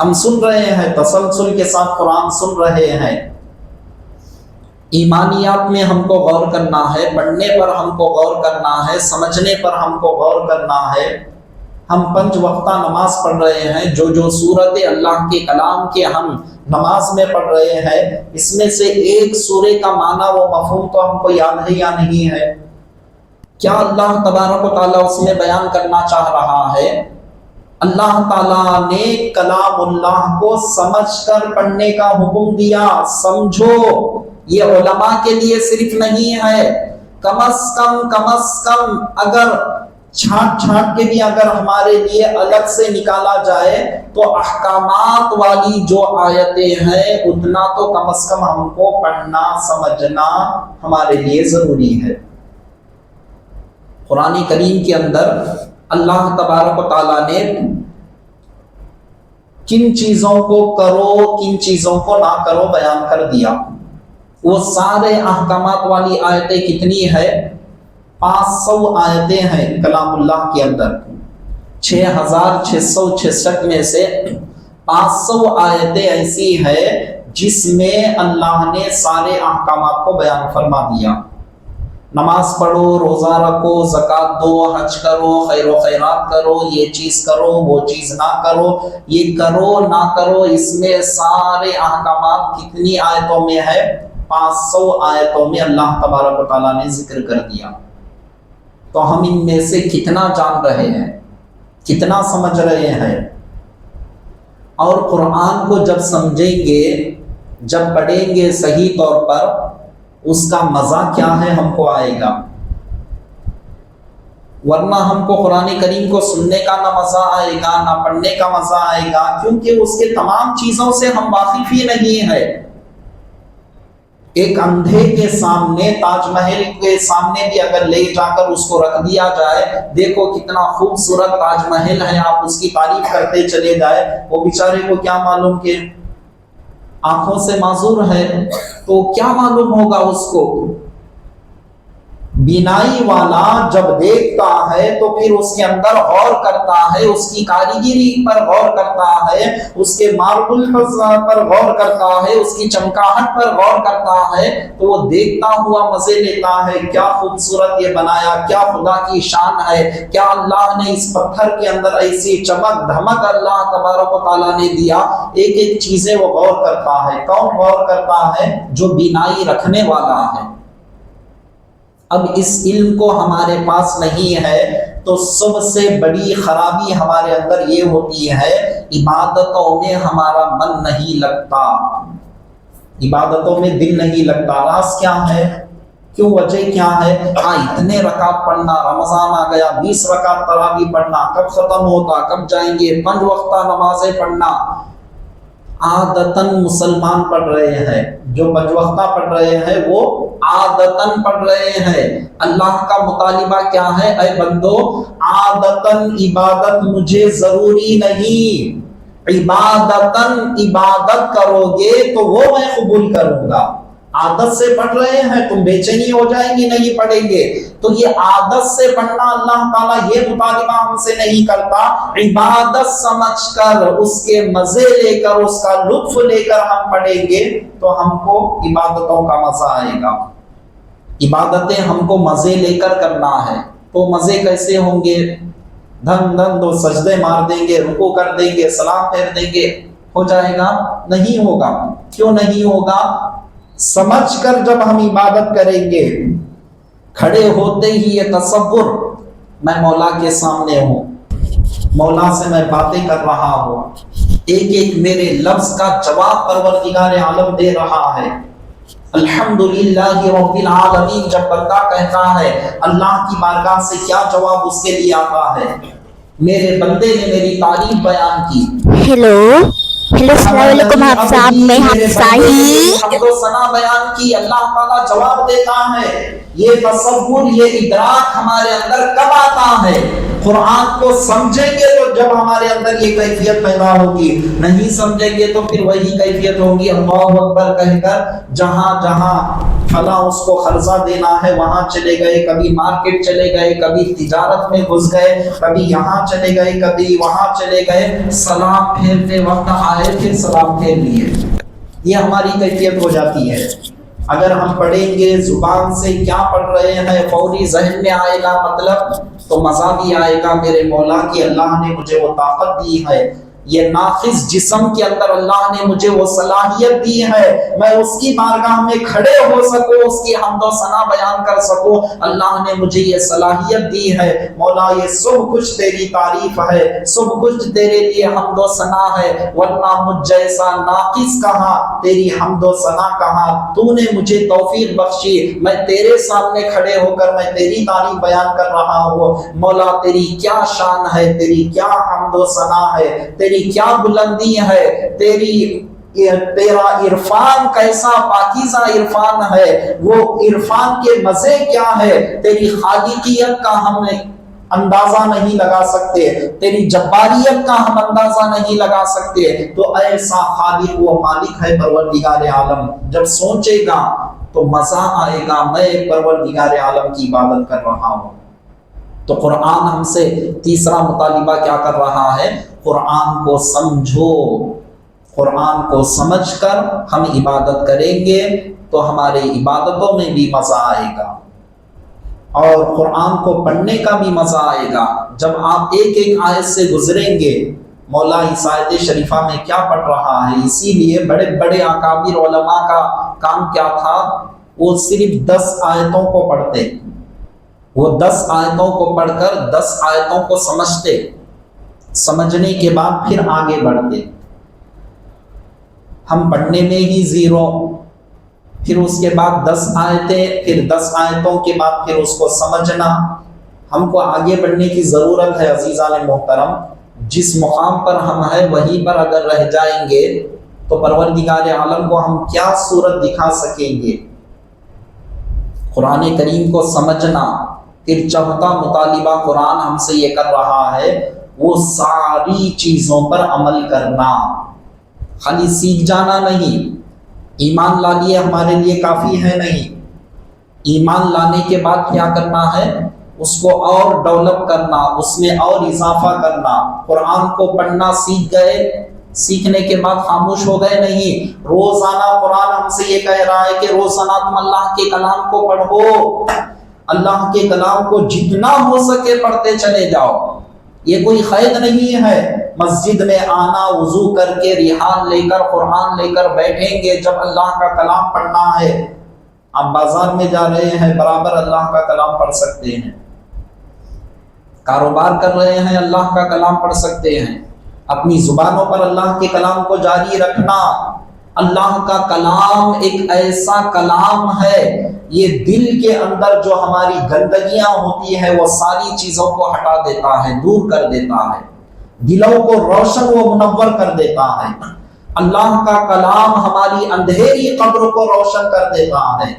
ہم سن رہے ہیں، تسلسل کے ساتھ قرآن سن رہے ہیں، ایمانیات میں ہم کو غور کرنا ہے، پڑھنے پر ہم کو غور کرنا ہے، سمجھنے پر ہم کو غور کرنا ہے۔ ہم 5 وقتہ نماز پڑھ رہے ہیں، جو صورت اللہ کے کلام کے ہم نماز میں پڑھ رہے ہیں، اس میں سے ایک سورے کا معنی و مفہوم تو ہم کو یاد ہے یا نہیں ہے؟ کیا اللہ تبارک و تعالیٰ اس میں بیان کرنا چاہ رہا ہے؟ اللہ تعالیٰ نے کلام اللہ کو سمجھ کر پڑھنے کا حکم دیا۔ سمجھو، یہ علماء کے لیے صرف نہیں ہے، کم از کم اگر چھانٹ کے بھی اگر ہمارے لیے الگ سے نکالا جائے تو احکامات والی جو آیتیں ہیں اتنا تو کم از کم ہم کو پڑھنا سمجھنا ہمارے لیے ضروری ہے۔ قرآن کریم کے اندر اللہ تبارک و تعالیٰ نے کن چیزوں کو کرو، کن چیزوں کو نہ کرو بیان کر دیا۔ وہ سارے احکامات والی آیتیں کتنی ہے؟ 500 آیتیں ہیں کلام اللہ کے اندر۔ 6666 میں سے 500 آیتیں ایسی ہے جس میں اللہ نے سارے احکامات کو بیان فرما دیا۔ نماز پڑھو، روزہ رکھو، زکوٰۃ دو، حج کرو، خیر و خیرات کرو، یہ چیز کرو، وہ چیز نہ کرو، یہ کرو نہ کرو، اس میں سارے احکامات کتنی آیتوں میں ہے؟ 500 آیتوں میں اللہ تبارک و تعالیٰ نے ذکر کر دیا. تو ہم ان میں سے کتنا جان رہے ہیں، کتنا سمجھ رہے ہیں؟ اور قرآن کو جب سمجھیں گے، جب پڑھیں گے صحیح طور پر، اس کا مزہ کیا ہے ہم کو آئے گا. ورنہ ہم کو قرآن کریم کو سننے کا نہ مزہ آئے گا، نہ پڑھنے کا مزہ آئے گا، کیونکہ اس کے تمام چیزوں سے ہم واقف ہی نہیں ہے. ایک اندھے کے سامنے، تاج محل کے سامنے بھی اگر لے جا کر اس کو رکھ دیا جائے، دیکھو کتنا خوبصورت تاج محل ہے، آپ اس کی تعریف کرتے چلے جائے، وہ بیچارے کو کیا معلوم کہ آنکھوں سے معذور ہے، تو کیا معلوم ہوگا اس کو. بینائی والا جب دیکھتا ہے تو پھر اس کے اندر غور کرتا ہے، اس کی کاریگری پر غور کرتا ہے، اس کے ماربل پر غور کرتا ہے، اس کی چمکاہٹ پر غور کرتا ہے، تو وہ دیکھتا ہوا مزے لیتا ہے. کیا خوبصورت یہ بنایا، کیا خدا کی شان ہے، کیا اللہ نے اس پتھر کے اندر ایسی چمک دھمک اللہ تبارک و تعالیٰ نے دیا. ایک ایک چیزیں وہ غور کرتا ہے. کون غور کرتا ہے؟ جو بینائی رکھنے والا ہے. اب اس علم کو ہمارے پاس نہیں ہے تو سب سے بڑی خرابی ہمارے اندر یہ ہوتی ہے، عبادتوں میں ہمارا من نہیں لگتا، عبادتوں میں دل نہیں لگتا. راز کیا ہے؟ کیوں؟ وجہ کیا ہے؟ اتنے رکعت پڑھنا، رمضان آ گیا 20 رکعت تراویح پڑھنا، کب ختم ہوتا، کب جائیں گے، 5 وقتہ نمازیں پڑھنا. عادتاً مسلمان پڑھ رہے ہیں، جو 5 وقتہ پڑھ رہے ہیں وہ عادتاً پڑھ رہے ہیں. اللہ کا مطالبہ کیا ہے؟ اے بندو، عادتاً عبادت مجھے ضروری نہیں، عبادتاً عبادت کرو گے تو وہ میں قبول کروں گا. عادت سے پڑھ رہے ہیں، تم بے چینی ہو جائیں گی نہیں پڑھیں گے، تو یہ عادت سے پڑھنا اللہ تعالیٰ یہ مطالبہ ہم سے نہیں کرتا. عبادت سمجھ کر، اس کے مزے لے کر، اس کا لطف لے کر ہم پڑھیں گے تو ہم کو عبادتوں کا مزہ آئے گا. عبادتیں ہم کو مزے لے کر کرنا ہے، تو مزے کیسے ہوں گے؟ دھن دھن دو سجدے مار دیں گے، رکوع کر دیں گے، سلام پھیر دیں گے، ہو جائے گا؟ نہیں ہوگا. کیوں نہیں ہوگا؟ سمجھ کر جب ہم عبادت کریں گے، کھڑے ہوتے ہی یہ تصور، میں مولا کے سامنے ہوں، مولا سے میں باتیں کر رہا ہوں، ایک ایک میرے لفظ کا جواب پروردگار عالم دے رہا ہے. الحمدللہ رب العالمین جب بندہ کہتا ہے، اللہ کی بارگاہ سے کیا جواب اس کے لیے آتا ہے؟ میرے بندے نے میری تعریف بیان کی. ہیلو السلام علیکم. آپ صاحب میں حمد و ثنا بیان کی، اللہ تعالیٰ جواب دیتا ہے. یہ تصور، یہ ادراک ہمارے اندر کب آتا ہے؟ قرآن کو سمجھیں گے تو جب ہمارے اندر یہ کیفیت پیدا ہوگی. نہیں سمجھیں گے تو پھر وہی کیفیت ہوگی اللہ اکبر کہہ کر جہاں جہاں فلاں اس کو خرچہ دینا ہے وہاں چلے گئے، کبھی مارکیٹ چلے گئے، کبھی تجارت میں گھس گئے، کبھی یہاں چلے گئے، کبھی وہاں چلے گئے، سلام پھیرتے وقت آئے پھر سلام پھیر لیے. یہ ہماری کیفیت ہو جاتی ہے. اگر ہم پڑھیں گے زبان سے کیا پڑھ رہے ہیں، فوری ذہن میں آئے گا مطلب، تو مزہ بھی آئے گا. میرے مولا کی اللہ نے مجھے وہ طاقت دی ہے، یہ ناقص جسم کے اندر اللہ نے مجھے وہ صلاحیت دی ہے، میں اس کی بارگاہ میں کھڑے ہو سکوں، اس کی حمد و ثنا بیان کر سکوں. اللہ نے مجھے یہ صلاحیت دی ہے. مولا یہ سب کچھ تیری تعریف ہے، سب کچھ تیرے لیے حمد و ثنا ہے، ورنہ مجھ جیسا ناقص کہاں، تیری حمد و ثنا کہاں. تو نے مجھے توفیق بخشی، میں تیرے سامنے کھڑے ہو کر میں تیری تعریف بیان کر رہا ہوں. مولا تیری کیا شان ہے، تیری کیا حمد و ثنا ہے، تیری کیا بلندی ہے، تیرا عرفان کیسا پاکیزہ عرفان ہے، وہ عرفان کے مزے کیا ہے، تیری خالقیت کا ہم اندازہ نہیں لگا سکتے، تیری جباریت کا ہم اندازہ نہیں لگا سکتے. تو ایسا خالق و مالک ہے پروردگار عالم. جب سوچے گا تو مزہ آئے گا، میں پروردگار عالم کی عبادت کر رہا ہوں. تو قرآن ہم سے تیسرا مطالبہ کیا کر رہا ہے؟ قرآن کو سمجھو. قرآن کو سمجھ کر ہم عبادت کریں گے تو ہمارے عبادتوں میں بھی مزہ آئے گا، اور قرآن کو پڑھنے کا بھی مزہ آئے گا. جب آپ ایک ایک آیت سے گزریں گے، مولا اس آیت شریفہ میں کیا پڑھ رہا ہے. اسی لیے بڑے بڑے اکابر علماء کا کام کیا تھا؟ وہ صرف 10 آیتوں کو پڑھتے، وہ 10 آیتوں کو پڑھ کر 10 آیتوں کو سمجھتے، سمجھنے کے بعد پھر آگے بڑھتے۔ ہم پڑھنے میں ہی زیرو، پھر اس کے بعد 10 آیتیں، پھر 10 آیتوں کے بعد پھر اس کو سمجھنا۔ ہم کو آگے بڑھنے کی ضرورت ہے عزیزان محترم۔ جس مقام پر ہم ہیں وہیں پر اگر رہ جائیں گے تو پروردگار عالم کو ہم کیا صورت دکھا سکیں گے؟ قرآن کریم کو سمجھنا، پھر چوتھا مطالبہ قرآن ہم سے یہ کر رہا ہے وہ ساری چیزوں پر عمل کرنا، خالی سیکھ جانا نہیں۔ ایمان لا لیے ہمارے لیے کافی ہے نہیں، ایمان لانے کے بعد کیا کرنا ہے؟ اس کو اور ڈیولپ کرنا، اس میں اور اضافہ کرنا۔ قرآن کو پڑھنا سیکھ گئے، سیکھنے کے بعد خاموش ہو گئے نہیں، روزانہ قرآن ہم سے یہ کہہ رہا ہے کہ روزانہ تم اللہ کے کلام کو پڑھو، اللہ کے کلام کو جتنا ہو سکے پڑھتے چلے جاؤ۔ یہ کوئی قید نہیں ہے مسجد میں آنا، وضو کر کے ریحان لے کر قرآن لے کر بیٹھیں گے جب اللہ کا کلام پڑھنا ہے۔ آپ بازار میں جا رہے ہیں برابر اللہ کا کلام پڑھ سکتے ہیں، کاروبار کر رہے ہیں اللہ کا کلام پڑھ سکتے ہیں، اپنی زبانوں پر اللہ کے کلام کو جاری رکھنا۔ اللہ کا کلام ایک ایسا کلام ہے، یہ دل کے اندر جو ہماری گندگیاں ہوتی ہیں وہ ساری چیزوں کو ہٹا دیتا ہے، دور کر دیتا ہے، دلوں کو روشن و منور کر دیتا ہے۔ اللہ کا کلام ہماری اندھیری قبر کو روشن کر دیتا ہے۔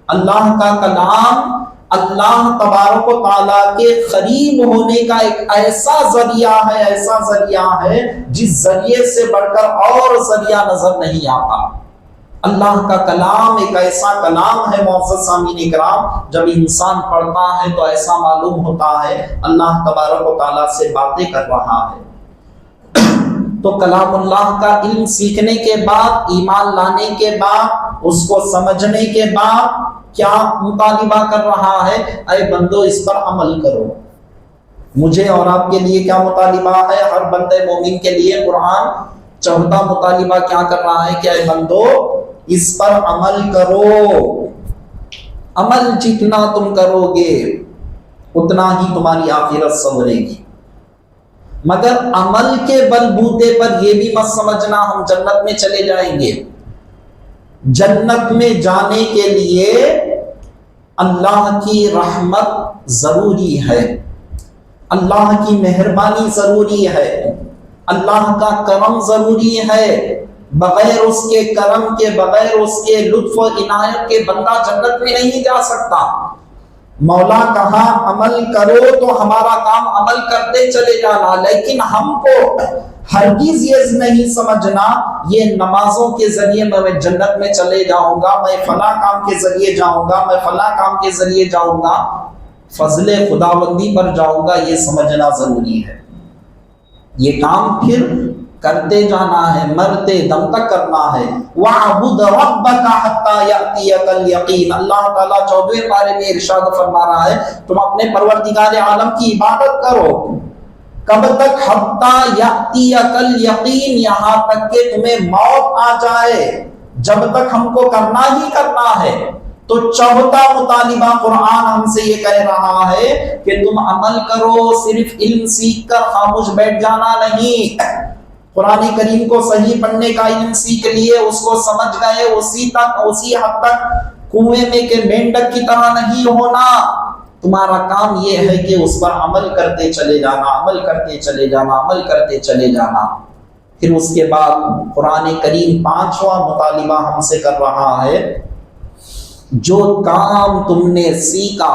اللہ کا کلام اللہ تبارک و تعالیٰ کے قریب ہونے کا ایک ایسا ذریعہ ہے، ایسا ذریعہ ہے جس ذریعے سے بڑھ کر اور ذریعہ نظر نہیں آتا۔ اللہ کا کلام ایک ایسا کلام ہے معزز سامعین کرام، جب انسان پڑھتا ہے تو ایسا معلوم ہوتا ہے اللہ تبارک و تعالیٰ سے باتیں کر رہا ہے۔ تو کلام اللہ کا علم سیکھنے کے بعد، ایمان لانے کے بعد، اس کو سمجھنے کے بعد کیا مطالبہ کر رہا ہے؟ اے بندو اس پر عمل کرو۔ مجھے اور آپ کے لیے کیا مطالبہ ہے؟ ہر بندے مومن کے لیے قرآن چوتھا مطالبہ کیا کر رہا ہے کہ اے بندو اس پر عمل کرو۔ عمل جتنا تم کرو گے اتنا ہی تمہاری آخرت سنورے گی، مگر عمل کے بلبوتے پر یہ بھی مت سمجھنا ہم جنت میں چلے جائیں گے۔ جنت میں جانے کے لیے اللہ کی رحمت ضروری ہے، اللہ کی مہربانی ضروری ہے، اللہ کا کرم ضروری ہے۔ بغیر اس کے کرم کے، بغیر اس کے لطف و عنایت کے بندہ جنت میں نہیں جا سکتا۔ مولا کہا عمل کرو تو ہمارا کام عمل کرتے چلے جانا، لیکن ہم کو ہرگز یہ نہیں سمجھنا یہ نمازوں کے ذریعے میں جنت میں چلے جاؤں گا، میں فلاں کام کے ذریعے جاؤں گا، میں فلاں کام کے ذریعے جاؤں گا، فضل خداوندی پر جاؤں گا، یہ سمجھنا ضروری ہے۔ یہ کام پھر کرتے جانا ہے، مرتے دم تک کرنا ہے۔ وَاعْبُدْ رَبَّكَ حَتَّى يَأْتِيَكَ الْيَقِينُ، اللہ تعالیٰ 14ویں پارے میں ارشاد فرما رہا ہے تم اپنے پروردگار عالم کی عبادت کرو، کب تک؟ حَتَّى يَأْتِيَكَ الْيَقِينُ، یہاں تک کہ تمہیں موت آ جائے، جب تک ہم کو کرنا ہی کرنا ہے۔ تو چوتھا مطالبہ قرآن ہم سے یہ کہہ رہا ہے کہ تم عمل کرو، صرف علم سیکھ کر خاموش بیٹھ جانا نہیں۔ قرآن کریم کو صحیح پڑھنے کا علم سیکھ لیے، اس کو سمجھ گئے، اسی حد تک کنویں میں کے مینڈک کی طرح نہیں ہونا۔ تمہارا کام یہ ہے کہ اس پر عمل کرتے چلے جانا، عمل کرتے چلے جانا، عمل کرتے چلے جانا۔ پھر اس کے بعد قرآن کریم 5واں مطالبہ ہم سے کر رہا ہے، جو کام تم نے سیکھا،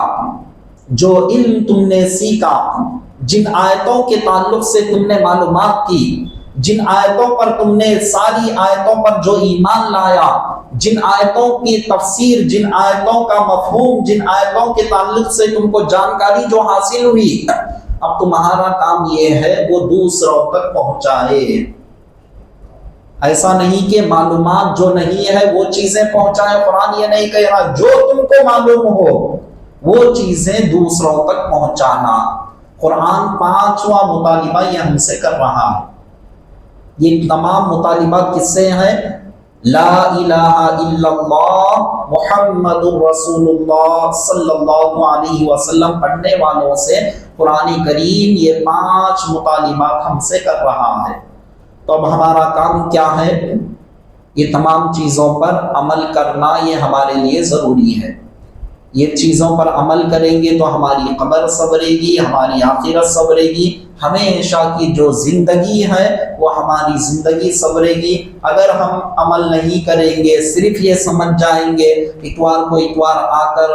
جو علم تم نے سیکھا، جن آیتوں کے تعلق سے تم نے معلومات کی، جن آیتوں پر تم نے، ساری آیتوں پر جو ایمان لایا، جن آیتوں کی تفسیر، جن آیتوں کا مفہوم، جن آیتوں کے تعلق سے تم کو جانکاری جو حاصل ہوئی، اب تمہارا کام یہ ہے وہ دوسروں تک پہنچائے۔ ایسا نہیں کہ معلومات جو نہیں ہے وہ چیزیں پہنچائے، قرآن یہ نہیں کہہ رہا، جو تم کو معلوم ہو وہ چیزیں دوسروں تک پہنچانا۔ قرآن 5واں مطالبہ یہ ہم سے کر رہا ہے۔ یہ تمام مطالبات کس سے ہیں؟ لا الہ الا اللہ محمد رسول اللہ صلی اللہ علیہ وسلم پڑھنے والوں سے قرآن کریم یہ 5 مطالبات ہم سے کر رہا ہے۔ تو اب ہمارا کام کیا ہے؟ یہ تمام چیزوں پر عمل کرنا یہ ہمارے لیے ضروری ہے۔ یہ چیزوں پر عمل کریں گے تو ہماری قبر سنورے گی، ہماری آخرت سنورے گی، ہمیشہ کی جو زندگی ہے وہ ہماری زندگی سنورے گی۔ اگر ہم عمل نہیں کریں گے، صرف یہ سمجھ جائیں گے اتوار کو اتوار آ کر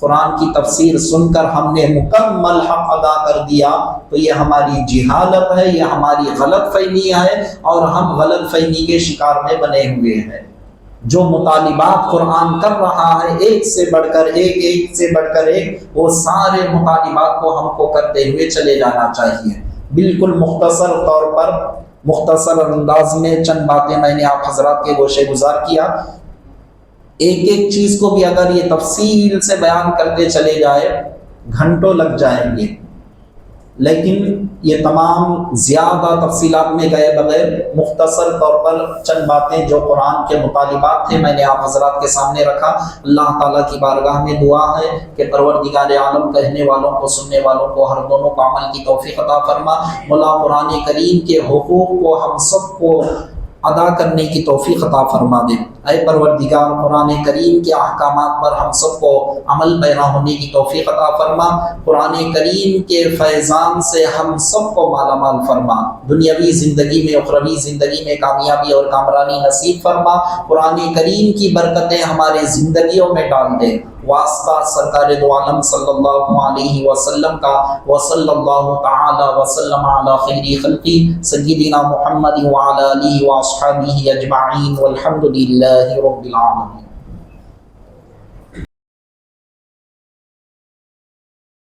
قرآن کی تفسیر سن کر ہم نے مکمل حق ادا کر دیا، تو یہ ہماری جہالت ہے، یہ ہماری غلط فہمی ہے، اور ہم غلط فہمی کے شکار میں بنے ہوئے ہیں۔ جو مطالبات قرآن کر رہا ہے ایک سے بڑھ کر ایک، ایک سے بڑھ کر ایک، وہ سارے مطالبات کو ہم کو کرتے ہوئے چلے جانا چاہیے۔ بالکل مختصر طور پر، مختصر انداز میں چند باتیں میں نے آپ حضرات کے گوشے گزار کیا۔ ایک ایک چیز کو بھی اگر یہ تفصیل سے بیان کرتے چلے جائے گھنٹوں لگ جائیں گے، لیکن یہ تمام زیادہ تفصیلات میں گئے بغیر مختصر طور پر چند باتیں جو قرآن کے مطالبات تھے میں نے آپ حضرات کے سامنے رکھا۔ اللہ تعالیٰ کی بارگاہ میں دعا ہے کہ پروردگار عالم کہنے والوں کو، سننے والوں کو، ہر دونوں کو عمل کی توفیق عطا فرما۔ مولا قرآن کریم کے حقوق کو ہم سب کو ادا کرنے کی توفیق عطا فرما دے۔ اے پروردگار قرآن کریم کے احکامات پر ہم سب کو عمل پیرا ہونے کی توفیق عطا فرما۔ قرآن کریم کے فیضان سے ہم سب کو مالا مال فرما، دنیاوی زندگی میں، اخروی زندگی میں کامیابی اور کامرانی نصیب فرما۔ قرآن کریم کی برکتیں ہمارے زندگیوں میں ڈال دے۔ واسطہ سرکار دو عالم صلی اللہ علیہ وسلم کا، وصلی اللہ تعالی وسلم علی خیر خلقی سیدنا محمد وعلی آلہ واصحابہ اجمعین والحمد للہ رب العالمین۔